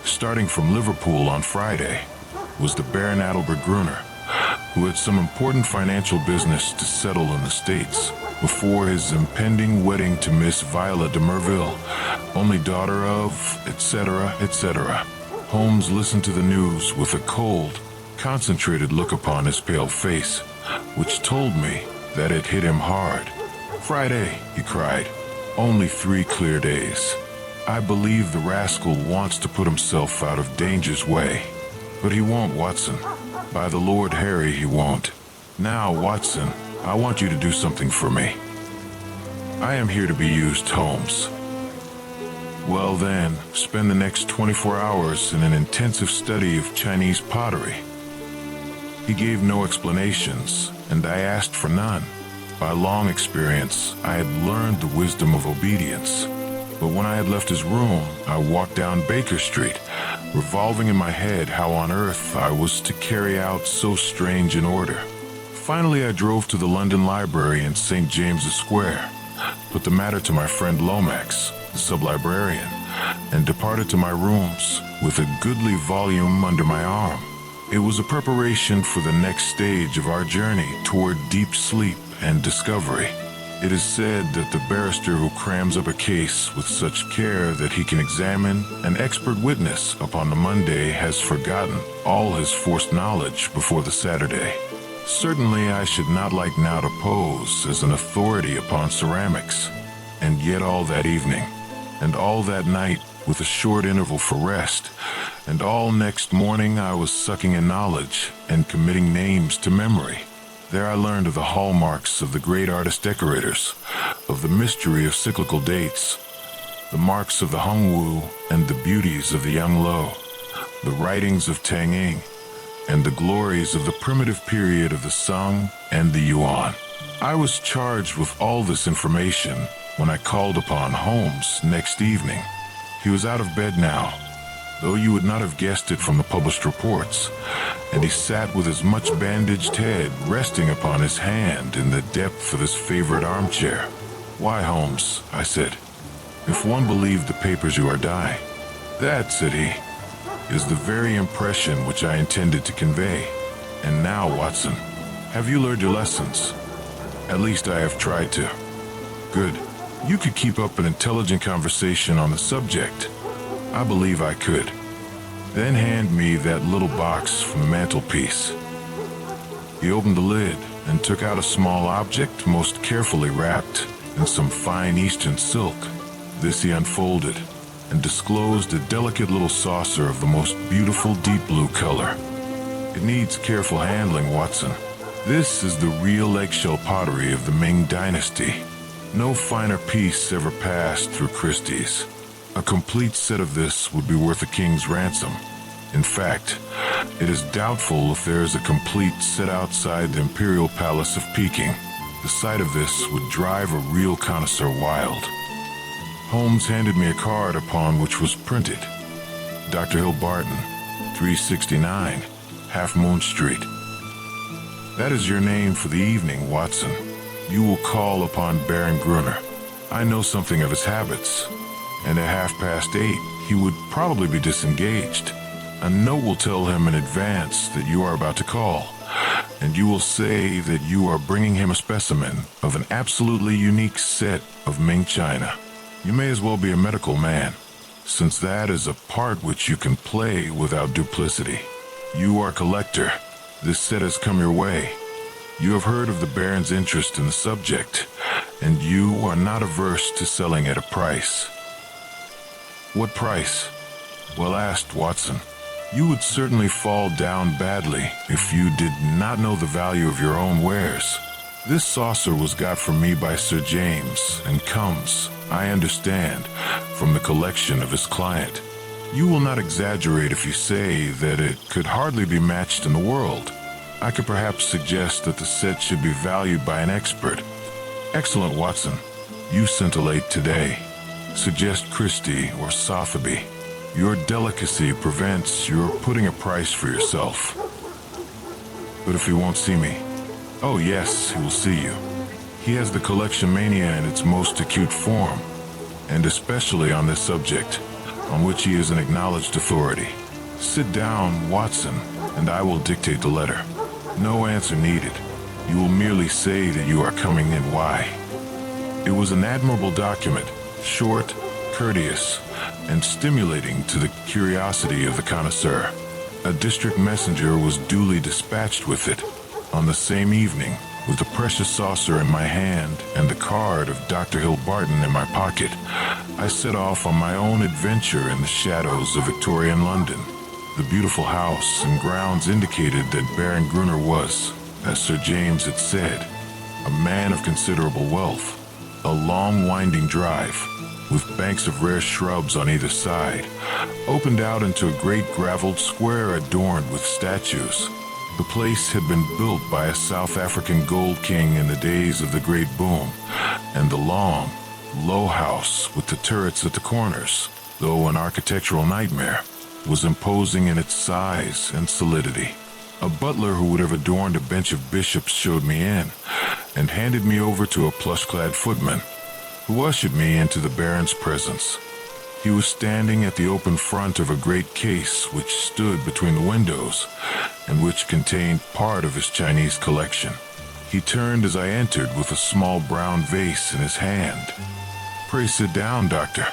starting from Liverpool on Friday, was the Baron Adelbert Gruner, who had some important financial business to settle in the States before his impending wedding to Miss Viola de Merville, only daughter of, etc., etc. Holmes listened to the news with a cold, concentrated look upon his pale face, which told me that it hit him hard. "Friday," he cried. "Only 3 clear days. I believe the rascal wants to put himself out of danger's way. But he won't, Watson. By the Lord Harry, he won't. Now, Watson, I want you to do something for me. I am here to be used, Holmes." "Well then, spend the next 24 hours in an intensive study of Chinese pottery." He gave no explanations, and I asked for none. By long experience, I had learned the wisdom of obedience. But when I had left his room, I walked down Baker Street, revolving in my head how on earth I was to carry out so strange an order. Finally, I drove to the London Library in St. James's Square, put the matter to my friend Lomax, the sub-librarian, and departed to my rooms with a goodly volume under my arm. It was a preparation for the next stage of our journey toward deep sleep and discovery. It is said that the barrister who crams up a case with such care that he can examine an expert witness upon the Monday has forgotten all his forced knowledge before the Saturday. Certainly I should not like now to pose as an authority upon ceramics, and yet all that evening, and all that night with a short interval for rest, and all next morning I was sucking in knowledge and committing names to memory. There I learned of the hallmarks of the great artist-decorators, of the mystery of cyclical dates, the marks of the Hongwu and the beauties of the Yanglo, the writings of Tang Ying, and the glories of the primitive period of the Song and the Yuan. I was charged with all this information when I called upon Holmes next evening. He was out of bed now, though you would not have guessed it from the published reports, and he sat with his much bandaged head resting upon his hand in the depth of his favorite armchair. "Why, Holmes," I said, "if one believed the papers, you are dying." "That," said he, "is the very impression which I intended to convey. And now, Watson, have you learned your lessons? At least I have tried to." "Good. You could keep up an intelligent conversation on the subject." "I believe I could." Then hand me that little box from the mantelpiece. He opened the lid and took out a small object most carefully wrapped in some fine Eastern silk. This he unfolded and disclosed a delicate little saucer of the most beautiful deep blue color. It needs careful handling, Watson. This is the real eggshell pottery of the Ming dynasty. No finer piece ever passed through Christie's. A complete set of this would be worth a king's ransom. In fact, it is doubtful if there is a complete set outside the Imperial Palace of Peking. The sight of this would drive a real connoisseur wild. Holmes handed me a card upon which was printed, Dr. Hill Barton, 369, Half Moon Street. That is your name for the evening, Watson. You will call upon Baron Gruner. I know something of his habits, and at 8:30 he would probably be disengaged. A note will tell him in advance that you are about to call, and you will say that you are bringing him a specimen of an absolutely unique set of Ming china. You may as well be a medical man, since that is a part which you can play without duplicity. You are a collector. This set has come your way. You have heard of the Baron's interest in the subject, and you are not averse to selling at a price. What price? Well asked, Watson. You would certainly fall down badly if you did not know the value of your own wares. This saucer was got for me by Sir James and comes, I understand, from the collection of his client. You will not exaggerate if you say that it could hardly be matched in the world. I could perhaps suggest that the set should be valued by an expert. Excellent, Watson. You scintillate today. Suggest Christie or Sotheby. Your delicacy prevents your putting a price for yourself. But if he won't see me? Oh yes, he will see you. He has the collection mania in its most acute form, and especially on this subject, on which he is an acknowledged authority. Sit down, Watson, and I will dictate the letter. No answer needed. You will merely say that you are coming and why. It was an admirable document, short, courteous, and stimulating to the curiosity of the connoisseur. A district messenger was duly dispatched with it. On the same evening, with the precious saucer in my hand and the card of Dr. Hill Barton in my pocket, I set off on my own adventure in the shadows of Victorian London. The beautiful house and grounds indicated that Baron Gruner was, as Sir James had said, a man of considerable wealth. A long winding drive, with banks of rare shrubs on either side, opened out into a great graveled square adorned with statues. The place had been built by a South African gold king in the days of the Great Boom, and the long, low house with the turrets at the corners, though an architectural nightmare, was imposing in its size and solidity. A butler who would have adorned a bench of bishops showed me in, and handed me over to a plush-clad footman, who ushered me into the Baron's presence. He was standing at the open front of a great case which stood between the windows, and which contained part of his Chinese collection. He turned as I entered with a small brown vase in his hand. "Pray sit down, Doctor,"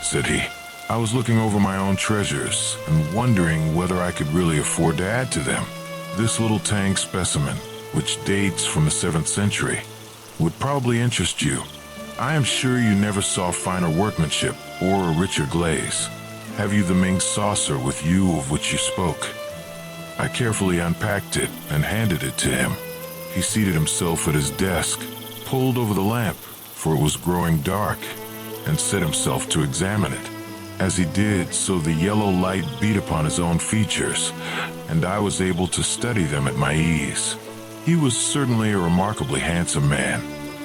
said he. I was looking over my own treasures and wondering whether I could really afford to add to them. This little Tang specimen, which dates from the 7th century, would probably interest you. I am sure you never saw finer workmanship or a richer glaze. Have you the Ming saucer with you of which you spoke? I carefully unpacked it and handed it to him. He seated himself at his desk, pulled over the lamp, for it was growing dark, and set himself to examine it. As he did so, the yellow light beat upon his own features, and I was able to study them at my ease. He was certainly a remarkably handsome man.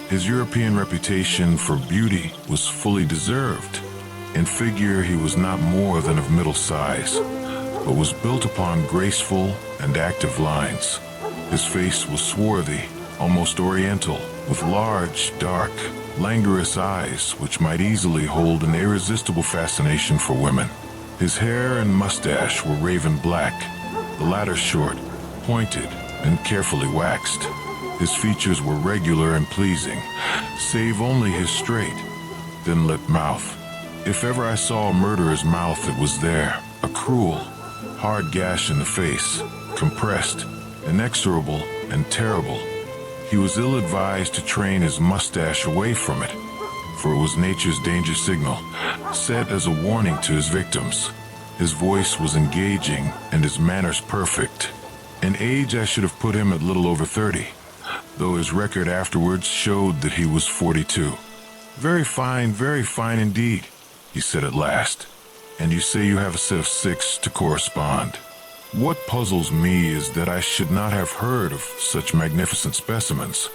His European reputation for beauty was fully deserved. In figure, he was not more than of middle size, but was built upon graceful and active lines. His face was swarthy, almost oriental, with large, dark, languorous eyes which might easily hold an irresistible fascination for women. His hair and mustache were raven black, the latter short, pointed, and carefully waxed. His features were regular and pleasing, save only his straight, thin-lipped mouth. If ever I saw a murderer's mouth, it was there, a cruel, hard gash in the face, compressed, inexorable, and terrible. He was ill-advised to train his mustache away from it, for it was nature's danger signal, set as a warning to his victims. His voice was engaging and his manners perfect. In age, I should have put him at little over 30, though his record afterwards showed that he was 42. Very fine indeed, he said at last. And you say you have a set of 6 to correspond. What puzzles me is that I should not have heard of such magnificent specimens.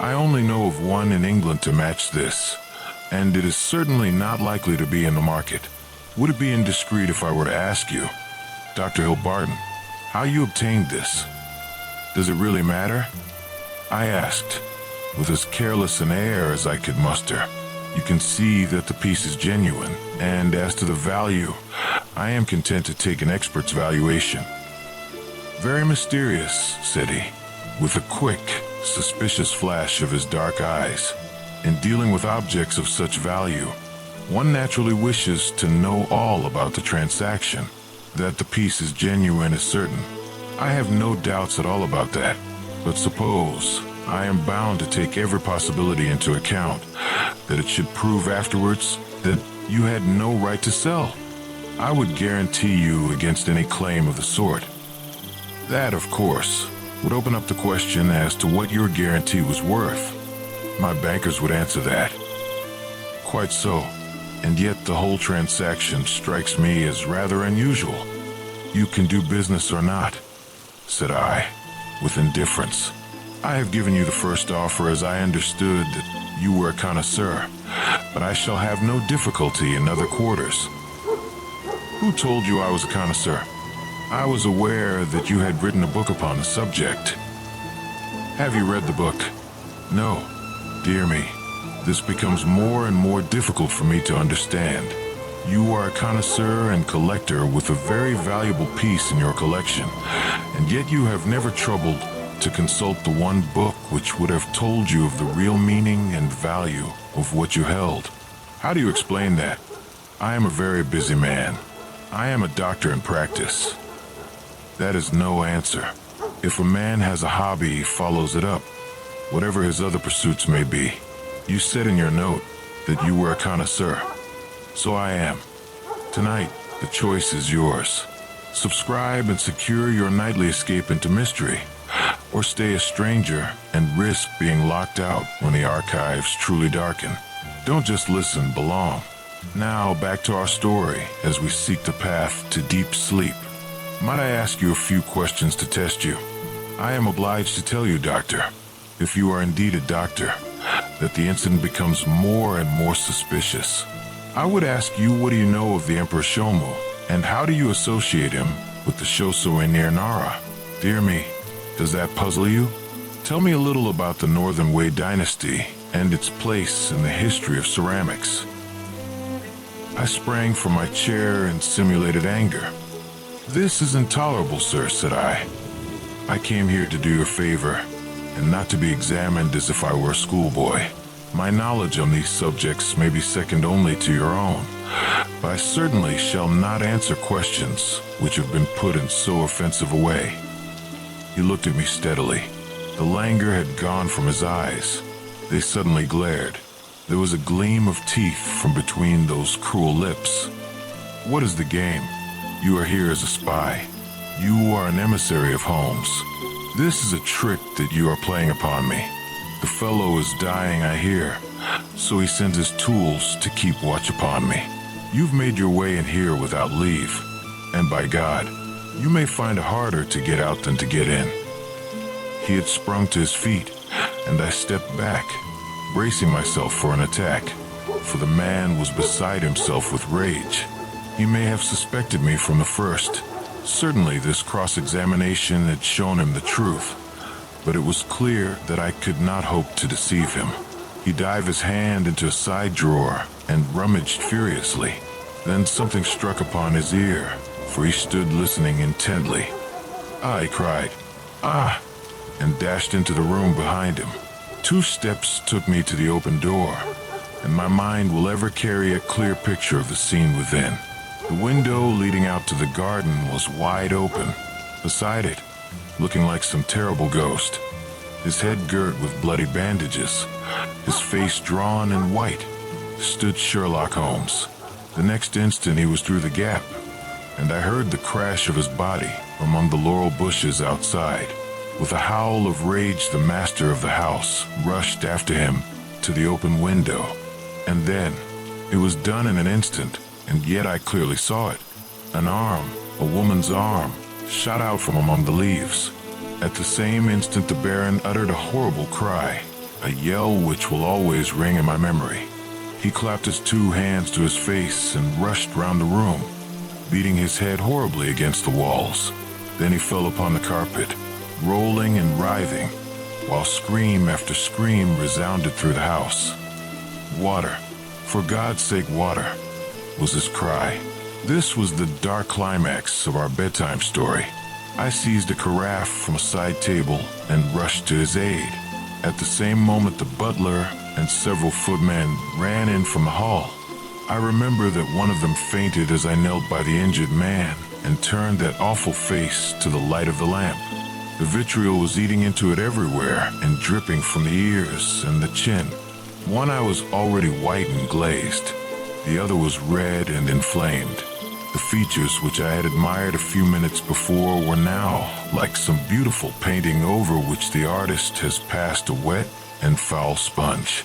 I only know of one in England to match this, and it is certainly not likely to be in the market. Would it be indiscreet if I were to ask you, Dr. Hilbarton, how you obtained this? Does it really matter? I asked, with as careless an air as I could muster. You can see that the piece is genuine, and as to the value, I am content to take an expert's valuation. Very mysterious, said he, with a quick, suspicious flash of his dark eyes. In dealing with objects of such value, one naturally wishes to know all about the transaction. That the piece is genuine is certain. I have no doubts at all about that. But suppose I am bound to take every possibility into account, that it should prove afterwards that you had no right to sell. I would guarantee you against any claim of the sort. That, of course, would open up the question as to what your guarantee was worth. My bankers would answer that. Quite so, and yet the whole transaction strikes me as rather unusual. You can do business or not, said I, with indifference. I have given you the first offer as I understood that you were a connoisseur, but I shall have no difficulty in other quarters. Who told you I was a connoisseur? I was aware that you had written a book upon the subject. Have you read the book? No. Dear me, this becomes more and more difficult for me to understand. You are a connoisseur and collector with a very valuable piece in your collection, and yet you have never troubled to consult the one book which would have told you of the real meaning and value of what you held. How do you explain that? I am a very busy man. I am a doctor in practice. That is no answer. If a man has a hobby, he follows it up, whatever his other pursuits may be. You said in your note that you were a connoisseur. So I am. Tonight, the choice is yours. Subscribe and secure your nightly escape into mystery, or stay a stranger and risk being locked out when the archives truly darken. Don't just listen, belong. Now back to our story as we seek the path to deep sleep. Might I ask you a few questions to test you? I am obliged to tell you, Doctor, if you are indeed a doctor, that the incident becomes more and more suspicious. I would ask you, what do you know of the Emperor Shomu, and how do you associate him with the Shoso near Nara? Dear me, does that puzzle you? Tell me a little about the Northern Wei dynasty and its place in the history of ceramics. I sprang from my chair in simulated anger. This is intolerable, sir, said I. I came here to do you a favor, and not to be examined as if I were a schoolboy. My knowledge on these subjects may be second only to your own, but I certainly shall not answer questions which have been put in so offensive a way. He looked at me steadily. The languor had gone from his eyes. They suddenly glared. There was a gleam of teeth from between those cruel lips. What is the game? You are here as a spy. You are an emissary of Holmes. This is a trick that you are playing upon me. The fellow is dying, I hear, so he sends his tools to keep watch upon me. You've made your way in here without leave, and by God, you may find it harder to get out than to get in. He had sprung to his feet, and I stepped back, bracing myself for an attack, for the man was beside himself with rage. He may have suspected me from the first. Certainly this cross-examination had shown him the truth, but it was clear that I could not hope to deceive him. He dived his hand into a side drawer and rummaged furiously. Then something struck upon his ear, for he stood listening intently. "Ah," he cried, "ah," and dashed into the room behind him. 2 steps took me to the open door, and my mind will ever carry a clear picture of the scene within. The window leading out to the garden was wide open. Beside it, looking like some terrible ghost, his head girt with bloody bandages, his face drawn and white, stood Sherlock Holmes. The next instant he was through the gap, and I heard the crash of his body among the laurel bushes outside. With a howl of rage, the master of the house rushed after him to the open window. And then, it was done in an instant, and yet I clearly saw it. An arm, a woman's arm, shot out from among the leaves. At the same instant, the Baron uttered a horrible cry, a yell which will always ring in my memory. He clapped his two hands to his face and rushed round the room, beating his head horribly against the walls. Then he fell upon the carpet, rolling and writhing, while scream after scream resounded through the house. "Water, for God's sake, water," was his cry. This was the dark climax of our bedtime story. I seized a carafe from a side table and rushed to his aid. At the same moment, the butler and several footmen ran in from the hall. I remember that one of them fainted as I knelt by the injured man and turned that awful face to the light of the lamp. The vitriol was eating into it everywhere and dripping from the ears and the chin. One eye was already white and glazed. The other was red and inflamed. The features which I had admired a few minutes before were now like some beautiful painting over which the artist has passed a wet and foul sponge.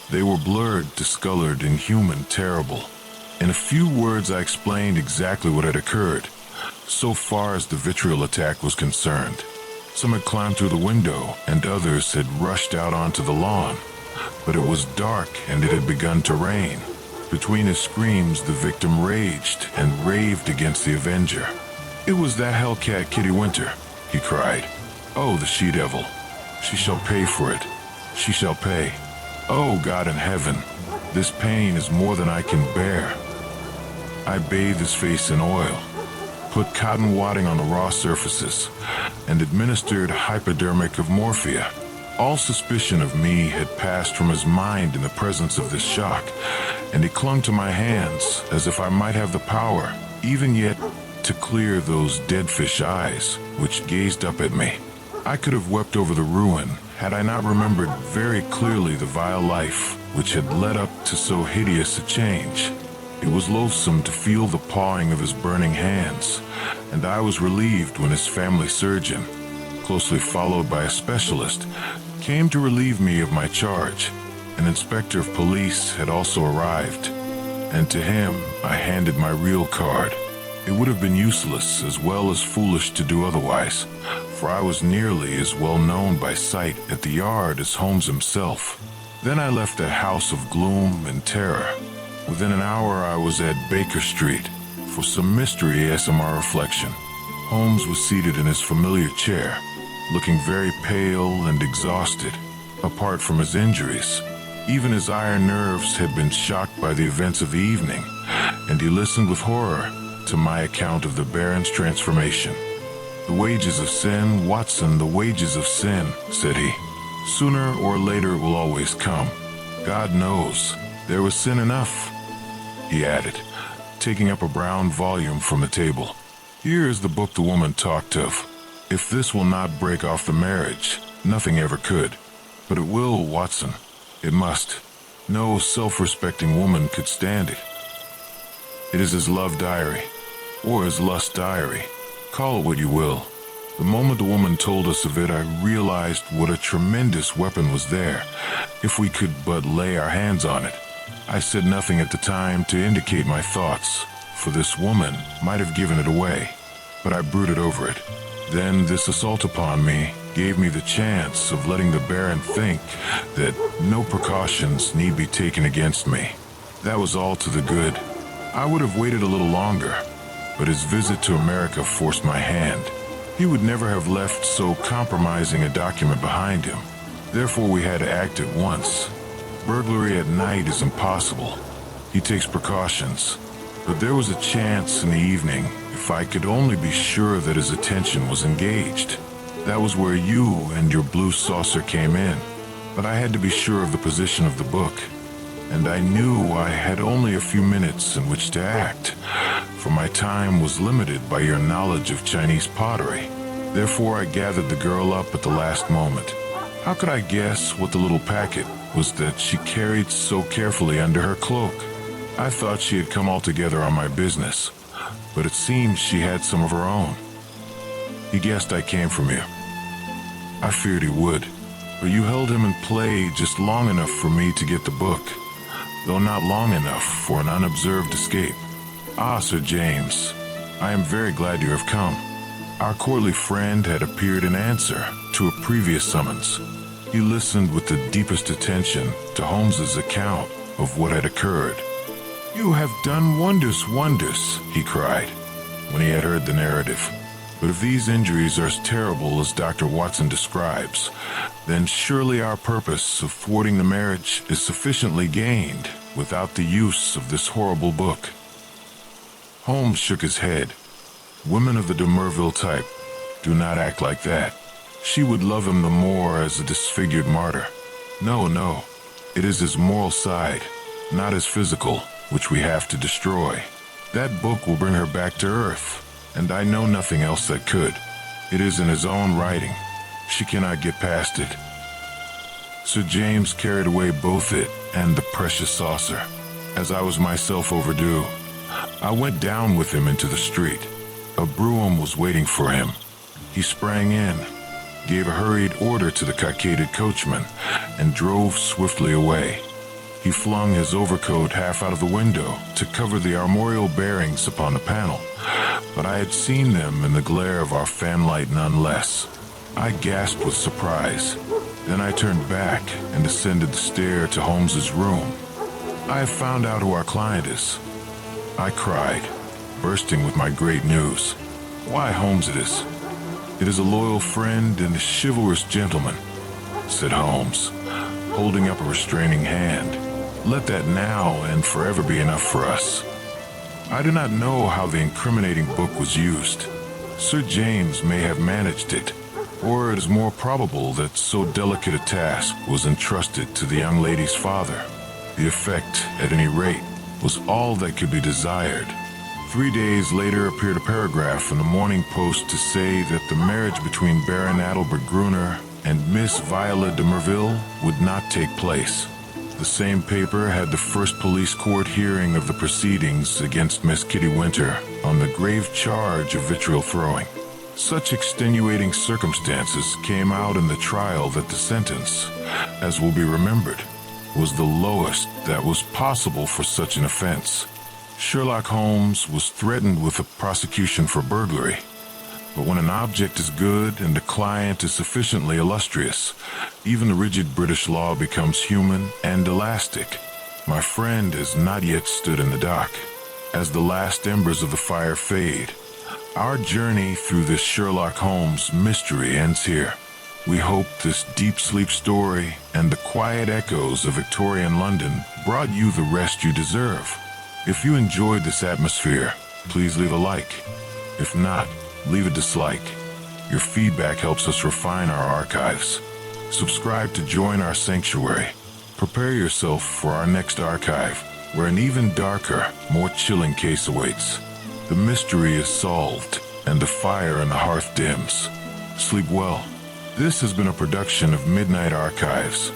They were blurred, discolored, inhuman, terrible. In a few words I explained exactly what had occurred, so far as the vitriol attack was concerned. Some had climbed through the window, and others had rushed out onto the lawn. But it was dark, and it had begun to rain. Between his screams, the victim raged and raved against the avenger. "It was that hellcat Kitty Winter," he cried. "Oh, the she-devil. She shall pay for it. She shall pay. Oh, God in heaven, this pain is more than I can bear." I bathed his face in oil, put cotton wadding on the raw surfaces, and administered hypodermic of morphia. All suspicion of me had passed from his mind in the presence of this shock, and he clung to my hands as if I might have the power, even yet, to clear those dead fish eyes which gazed up at me. I could have wept over the ruin had I not remembered very clearly the vile life which had led up to so hideous a change. It was loathsome to feel the pawing of his burning hands, and I was relieved when his family surgeon, closely followed by a specialist, came to relieve me of my charge. An inspector of police had also arrived, and to him I handed my real card. It would have been useless as well as foolish to do otherwise, for I was nearly as well known by sight at the yard as Holmes himself. Then I left that house of gloom and terror. Within an hour I was at Baker Street, for some mystery as to my reflection. Holmes was seated in his familiar chair, looking very pale and exhausted. Apart from his injuries, even his iron nerves had been shocked by the events of the evening, and he listened with horror to my account of the Baron's transformation. "The wages of sin, Watson, the wages of sin," said he. "Sooner or later it will always come. God knows, there was sin enough," he added, taking up a brown volume from the table. "Here is the book the woman talked of. If this will not break off the marriage, nothing ever could. But it will, Watson. It must. No self-respecting woman could stand it. It is his love diary, or his lust diary. Call it what you will. The moment the woman told us of it, I realized what a tremendous weapon was there, if we could but lay our hands on it. I said nothing at the time to indicate my thoughts, for this woman might have given it away, but I brooded over it. Then this assault upon me gave me the chance of letting the Baron think that no precautions need be taken against me. That was all to the good. I would have waited a little longer, but his visit to America forced my hand. He would never have left so compromising a document behind him. Therefore we had to act at once. Burglary at night is impossible. He takes precautions. But there was a chance in the evening if I could only be sure that his attention was engaged. That was where you and your blue saucer came in. But I had to be sure of the position of the book. And I knew I had only a few minutes in which to act, for my time was limited by your knowledge of Chinese pottery. Therefore, I gathered the girl up at the last moment. How could I guess what the little packet was that she carried so carefully under her cloak? I thought she had come altogether on my business, but it seems she had some of her own. He guessed I came from you. I feared he would, but you held him in play just long enough for me to get the book, though not long enough for an unobserved escape. Ah, Sir James, I am very glad you have come. Our courtly friend had appeared in answer to a previous summons. He listened with the deepest attention to Holmes's account of what had occurred. "You have done wonders, he cried, when he had heard the narrative. "But if these injuries are as terrible as Dr. Watson describes, then surely our purpose of thwarting the marriage is sufficiently gained without the use of this horrible book." Holmes shook his head. Women of the de Merville type do not act like that. She would love him the more as a disfigured martyr. No, it is his moral side, not his physical, which we have to destroy. That book will bring her back to earth, and I know nothing else that could. It is in his own writing. She cannot get past it. Sir James carried away both it and the precious saucer. As I was myself overdue, I went down with him into the street. A brougham was waiting for him. He sprang in, gave a hurried order to the cockaded coachman, and drove swiftly away. He flung his overcoat half out of the window to cover the armorial bearings upon the panel, but I had seen them in the glare of our fanlight none less. I gasped with surprise. Then I turned back and ascended the stair to Holmes's room. "I have found out who our client is," I cried, bursting with my great news. "Why, Holmes, it is a loyal friend and a chivalrous gentleman," said Holmes, holding up a restraining hand. "Let that now and forever be enough for us. I do not know how the incriminating book was used. Sir James may have managed it, or it is more probable that so delicate a task was entrusted to the young lady's father. The effect, at any rate, was all that could be desired. 3 days later appeared a paragraph in the Morning Post to say that the marriage between Baron Adelbert Gruner and Miss Viola de Merville would not take place. The same paper had the first police court hearing of the proceedings against Miss Kitty Winter on the grave charge of vitriol throwing. Such extenuating circumstances came out in the trial that the sentence, as will be remembered, was the lowest that was possible for such an offense. Sherlock Holmes was threatened with a prosecution for burglary. But when an object is good and the client is sufficiently illustrious, even the rigid British law becomes human and elastic. My friend has not yet stood in the dock. As the last embers of the fire fade, our journey through this Sherlock Holmes mystery ends here. We hope this deep sleep story and the quiet echoes of Victorian London brought you the rest you deserve. If you enjoyed this atmosphere, please leave a like. If not, leave a dislike. Your feedback helps us refine our archives. Subscribe to join our sanctuary. Prepare yourself for our next archive, where an even darker, more chilling case awaits. The mystery is solved, and the fire in the hearth dims. Sleep well. This has been a production of Midnight Archives.